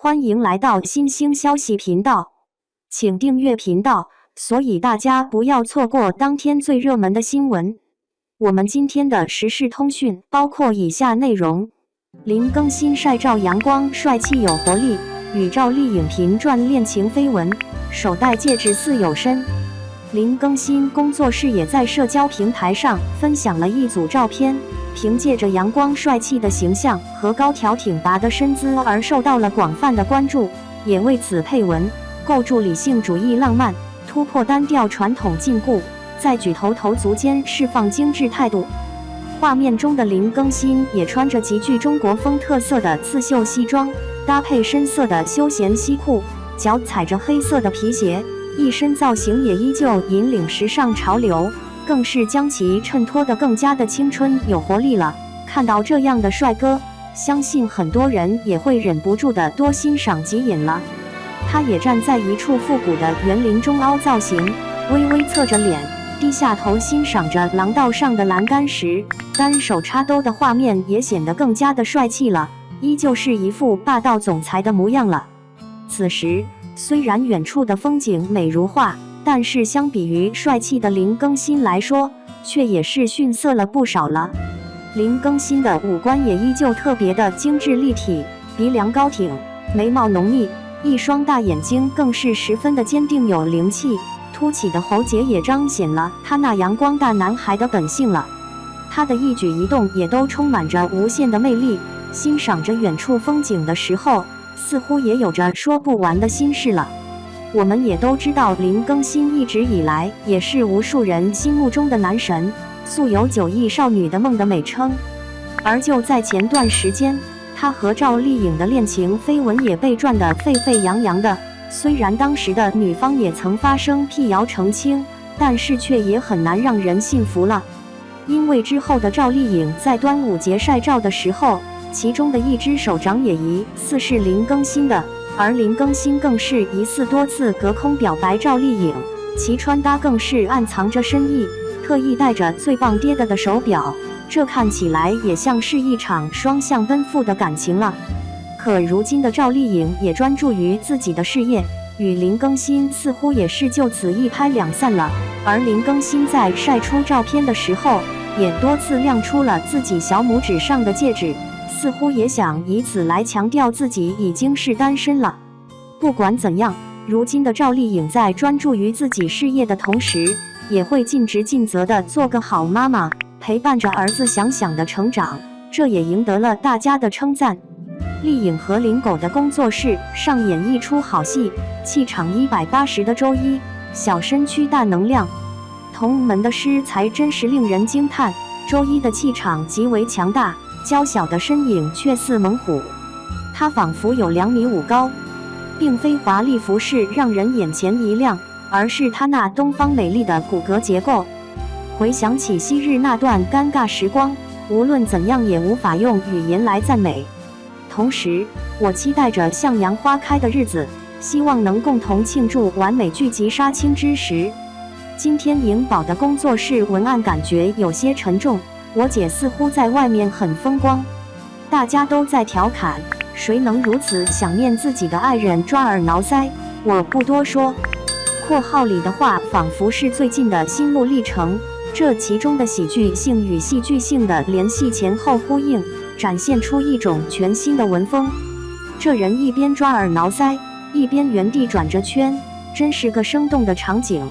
欢迎来到新兴消息频道，请订阅频道，所以大家不要错过当天最热门的新闻。我们今天的时事通讯包括以下内容：林更新晒照阳光，帅气有活力，与赵丽颖频传恋情绯闻，手戴戒指似有身。林更新工作室也在社交平台上分享了一组照片，凭借着阳光帅气的形象和高挑挺拔的身姿而受到了广泛的关注，也为此配文构筑理性主义浪漫，突破单调传统禁锢，在举头投足间释放精致态度。画面中的林更新也穿着极具中国风特色的刺绣西装，搭配深色的休闲西裤，脚踩着黑色的皮鞋，一身造型也依旧引领时尚潮流，更是将其衬托得更加的青春有活力了。看到这样的帅哥，相信很多人也会忍不住的多欣赏几眼了。他也站在一处复古的园林中凹造型，微微侧着脸，低下头欣赏着廊道上的栏杆时，单手插兜的画面也显得更加的帅气了，依旧是一副霸道总裁的模样了。此时虽然远处的风景美如画，但是相比于帅气的林更新来说，却也是逊色了不少了。林更新的五官也依旧特别的精致立体，鼻梁高挺，眉毛浓密，一双大眼睛更是十分的坚定有灵气，凸起的喉结也彰显了他那阳光大男孩的本性了。他的一举一动也都充满着无限的魅力，欣赏着远处风景的时候，似乎也有着说不完的心事了。我们也都知道林更新一直以来也是无数人心目中的男神，素有9亿少女的梦的美称。而就在前段时间，他和赵丽颖的恋情绯闻也被传得沸沸扬扬的，虽然当时的女方也曾发声辟谣澄清，但是却也很难让人信服了。因为之后的赵丽颖在端午节晒照的时候，其中的一只手掌也疑似是林更新的，而林更新更是疑似多次隔空表白赵丽颖，其穿搭更是暗藏着深意，特意戴着最棒爹的手表，这看起来也像是一场双向奔赴的感情了。可如今的赵丽颖也专注于自己的事业，与林更新似乎也是就此一拍两散了。而林更新在晒出照片的时候，也多次亮出了自己小拇指上的戒指，似乎也想以此来强调自己已经是单身了。不管怎样，如今的赵丽颖在专注于自己事业的同时，也会尽职尽责的做个好妈妈，陪伴着儿子想想的成长，这也赢得了大家的称赞。丽颖和林狗的工作室上演一出好戏，气场180的周一，小身躯大能量，同门的诗才真是令人惊叹。周一的气场极为强大，娇小的身影却似猛虎，她仿佛有2.5米高，并非华丽服饰让人眼前一亮，而是她那东方美丽的骨骼结构。回想起昔日那段尴尬时光，无论怎样也无法用语言来赞美。同时，我期待着向阳花开的日子，希望能共同庆祝完美剧集杀青之时。今天颖宝的工作室文案感觉有些沉重，我姐似乎在外面很风光，大家都在调侃谁能如此想念自己的爱人抓耳挠腮，我不多说。括号里的话仿佛是最近的心路历程，这其中的喜剧性与戏剧性的联系前后呼应，展现出一种全新的文风。这人一边抓耳挠腮，一边原地转着圈，真是个生动的场景。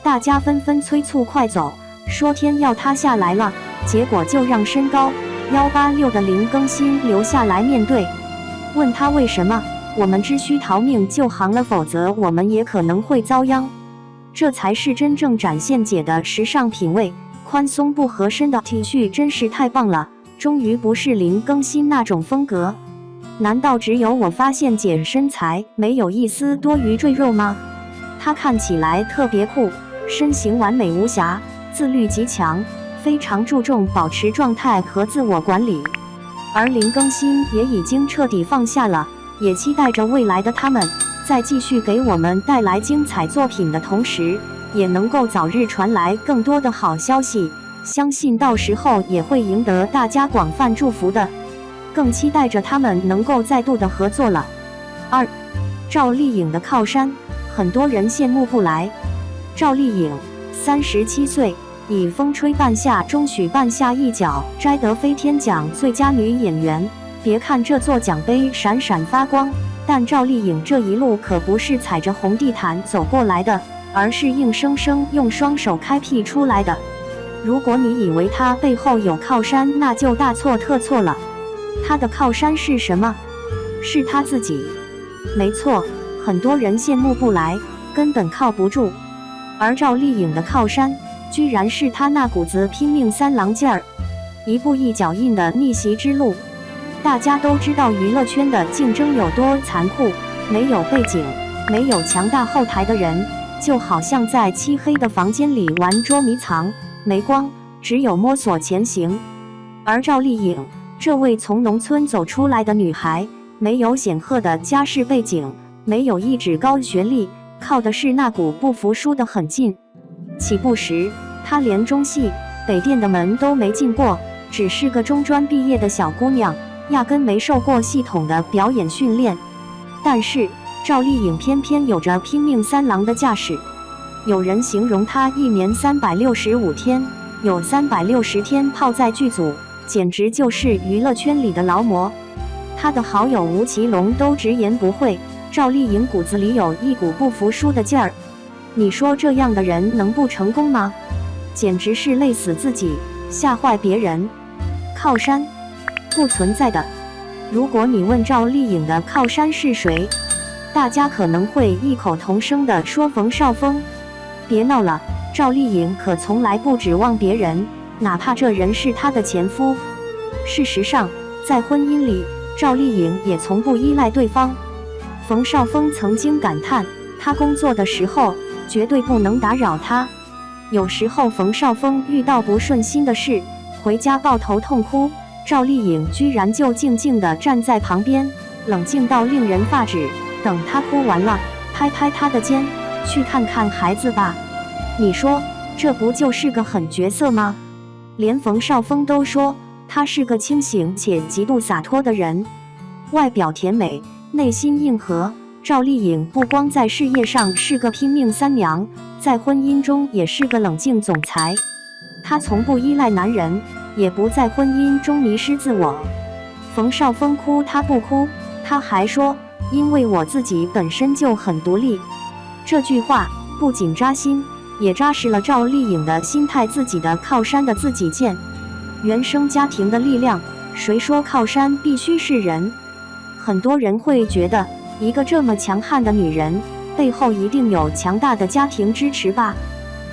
大家纷纷催促快走，说天要塌下来了，结果就让身高186的林更新留下来面对。问他为什么，我们只需逃命就行了，否则我们也可能会遭殃。这才是真正展现姐的时尚品味，宽松不合身的 T 恤真是太棒了，终于不是林更新那种风格。难道只有我发现姐身材没有一丝多余赘肉吗？她看起来特别酷，身形完美无瑕，自律极强，非常注重保持状态和自我管理。而林更新也已经彻底放下了，也期待着未来的他们在继续给我们带来精彩作品的同时，也能够早日传来更多的好消息，相信到时候也会赢得大家广泛祝福的。更期待着他们能够再度的合作了。2. 赵丽颖的靠山，很多人羡慕不来。赵丽颖，37岁，以《风吹半夏》中许半夏一角摘得飞天奖最佳女演员。别看这座奖杯闪闪发光，但赵丽颖这一路可不是踩着红地毯走过来的，而是硬生生用双手开辟出来的。如果你以为她背后有靠山，那就大错特错了。她的靠山是什么？是她自己。没错，很多人羡慕不来，根本靠不住。而赵丽颖的靠山，居然是她那股子拼命三郎劲儿，一步一脚印的逆袭之路。大家都知道娱乐圈的竞争有多残酷，没有背景，没有强大后台的人，就好像在漆黑的房间里玩捉迷藏，没光，只有摸索前行。而赵丽颖这位从农村走出来的女孩，没有显赫的家世背景，没有一纸高学历，靠的是那股不服输的狠劲。起步时，她连中戏、北电的门都没进过，只是个中专毕业的小姑娘，压根没受过系统的表演训练。但是赵丽颖偏偏有着拼命三郎的架势。有人形容她一年365天，有360天泡在剧组，简直就是娱乐圈里的劳模。她的好友吴奇隆都直言不讳，赵丽颖骨子里有一股不服输的劲儿。你说这样的人能不成功吗？简直是累死自己，吓坏别人。靠山不存在的。如果你问赵丽颖的靠山是谁，大家可能会异口同声地说冯绍峰。别闹了，赵丽颖可从来不指望别人，哪怕这人是她的前夫。事实上，在婚姻里，赵丽颖也从不依赖对方。冯绍峰曾经感叹，他工作的时候绝对不能打扰他。有时候冯绍峰遇到不顺心的事，回家抱头痛哭，赵丽颖居然就静静地站在旁边，冷静到令人发指。等他哭完了，拍拍他的肩，去看看孩子吧。你说这不就是个狠角色吗？连冯绍峰都说他是个清醒且极度洒脱的人。外表甜美，内心硬核。赵丽颖不光在事业上是个拼命三娘，在婚姻中也是个冷静总裁。她从不依赖男人，也不在婚姻中迷失自我。冯绍峰哭她不哭，她还说因为我自己本身就很独立。这句话不仅扎心，也扎实了赵丽颖的心态，自己的靠山的自己见。原生家庭的力量，谁说靠山必须是人？很多人会觉得一个这么强悍的女人，背后一定有强大的家庭支持吧？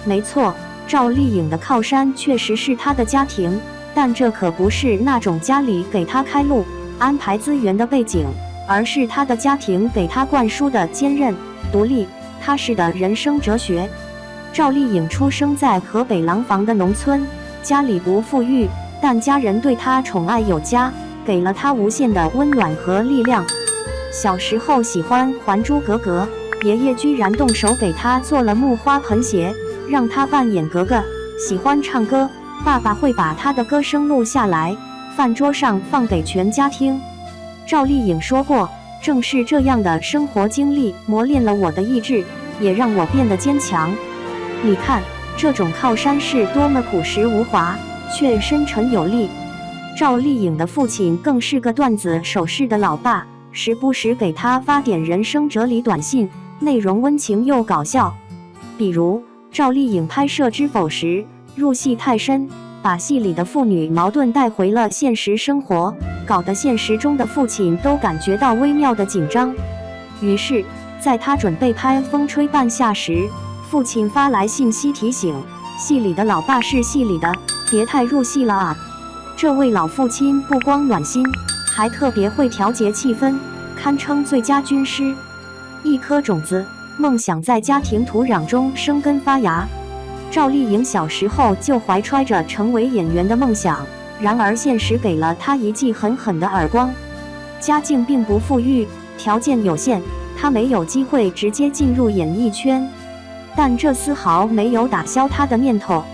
没错，赵丽颖的靠山确实是她的家庭，但这可不是那种家里给她开路、安排资源的背景，而是她的家庭给她灌输的坚韧、独立、踏实的人生哲学。赵丽颖出生在河北廊坊的农村，家里不富裕，但家人对她宠爱有加，给了她无限的温暖和力量。小时候喜欢《还珠格格》，爷爷居然动手给她做了木花盆鞋，让她扮演格格。喜欢唱歌，爸爸会把她的歌声录下来，饭桌上放给全家听。赵丽颖说过，正是这样的生活经历磨练了我的意志，也让我变得坚强。你看，这种靠山是多么朴实无华，却深沉有力。赵丽颖的父亲更是个段子手势的老爸，时不时给她发点人生哲理短信，内容温情又搞笑。比如赵丽颖拍摄《知否》时，入戏太深，把戏里的父女矛盾带回了现实生活，搞得现实中的父亲都感觉到微妙的紧张。于是在她准备拍《风吹半夏》时，父亲发来信息提醒，戏里的老爸是戏里的，别太入戏了啊。这位老父亲不光暖心，还特别会调节气氛，堪称最佳军师。一颗种子，梦想在家庭土壤中生根发芽。赵丽颖小时候就怀揣着成为演员的梦想，然而现实给了她一记狠狠的耳光。家境并不富裕，条件有限，她没有机会直接进入演艺圈。但这丝毫没有打消她的念头，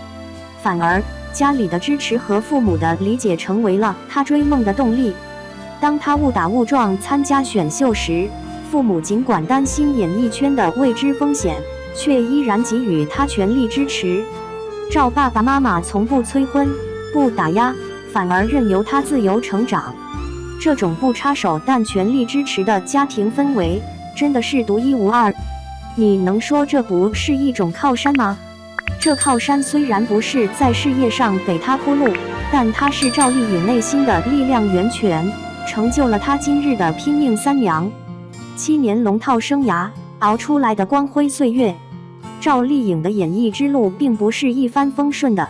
反而家里的支持和父母的理解成为了她追梦的动力。当她误打误撞参加选秀时，父父母尽管担心演艺圈的未知风险，却依然给予她全力支持。赵爸爸妈妈从不催婚，不打压，反而任由她自由成长。这种不插手但全力支持的家庭氛围，真的是独一无二。你能说这不是一种靠山吗？这靠山虽然不是在事业上给她铺路，但它是赵丽颖内心的力量源泉，成就了她今日的拼命三娘。7年龙套生涯熬出来的光辉岁月，赵丽颖的演艺之路并不是一帆风顺的。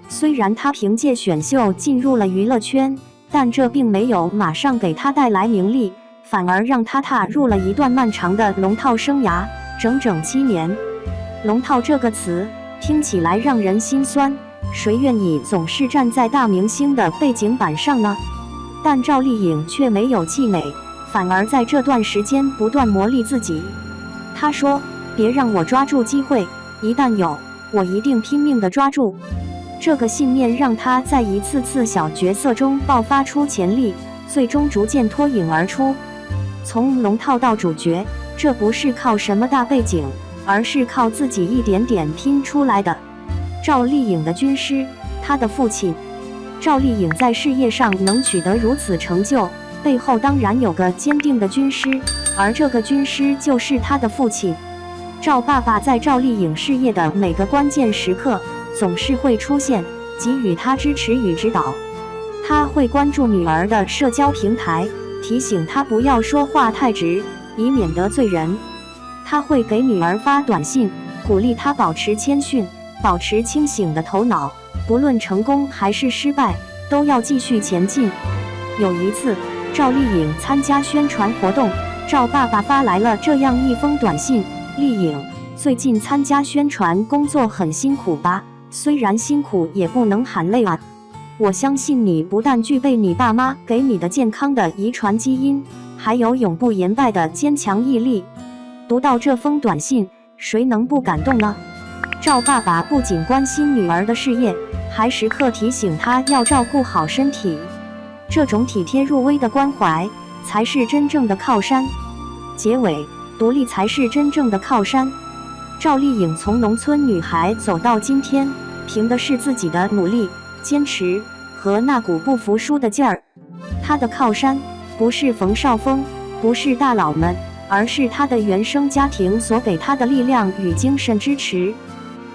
虽然她凭借选秀进入了娱乐圈，但这并没有马上给她带来名利，反而让她踏入了一段漫长的龙套生涯，整整7年。龙套这个词听起来让人心酸，谁愿意总是站在大明星的背景板上呢？但赵丽颖却没有气馁，反而在这段时间不断磨砺自己。她说：“别让我抓住机会，一旦有，我一定拼命地抓住。”这个信念让她在一次次小角色中爆发出潜力，最终逐渐脱颖而出。从龙套到主角，这不是靠什么大背景，而是靠自己一点点拼出来的。赵丽颖的军师，她的父亲。赵丽颖在事业上能取得如此成就，背后当然有个坚定的军师，而这个军师就是她的父亲。赵爸爸在赵丽颖事业的每个关键时刻，总是会出现，给予她支持与指导。他会关注女儿的社交平台，提醒她不要说话太直，以免得罪人。他会给女儿发短信，鼓励她保持谦逊，保持清醒的头脑，不论成功还是失败，都要继续前进。有一次，赵丽颖参加宣传活动，赵爸爸发来了这样一封短信：“丽颖，最近参加宣传工作很辛苦吧？虽然辛苦也不能喊累啊。我相信你不但具备你爸妈给你的健康的遗传基因，还有永不言败的坚强毅力。”读到这封短信，谁能不感动呢？赵爸爸不仅关心女儿的事业，还时刻提醒她要照顾好身体。这种体贴入微的关怀，才是真正的靠山。结尾，独立才是真正的靠山。赵丽颖从农村女孩走到今天，凭的是自己的努力、坚持和那股不服输的劲儿。她的靠山不是冯绍峰，不是大佬们，而是她的原生家庭所给她的力量与精神支持。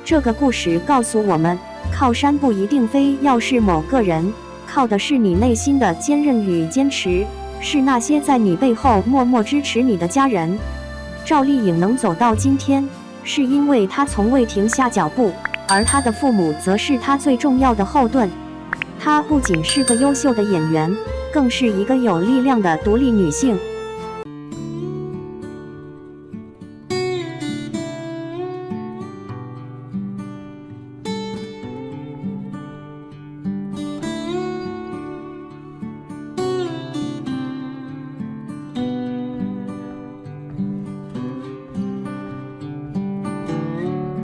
这个故事告诉我们，靠山不一定非要是某个人，靠的是你内心的坚韧与坚持，是那些在你背后默默支持你的家人。赵丽颖能走到今天，是因为她从未停下脚步，而她的父母则是她最重要的后盾。她不仅是个优秀的演员，更是一个有力量的独立女性。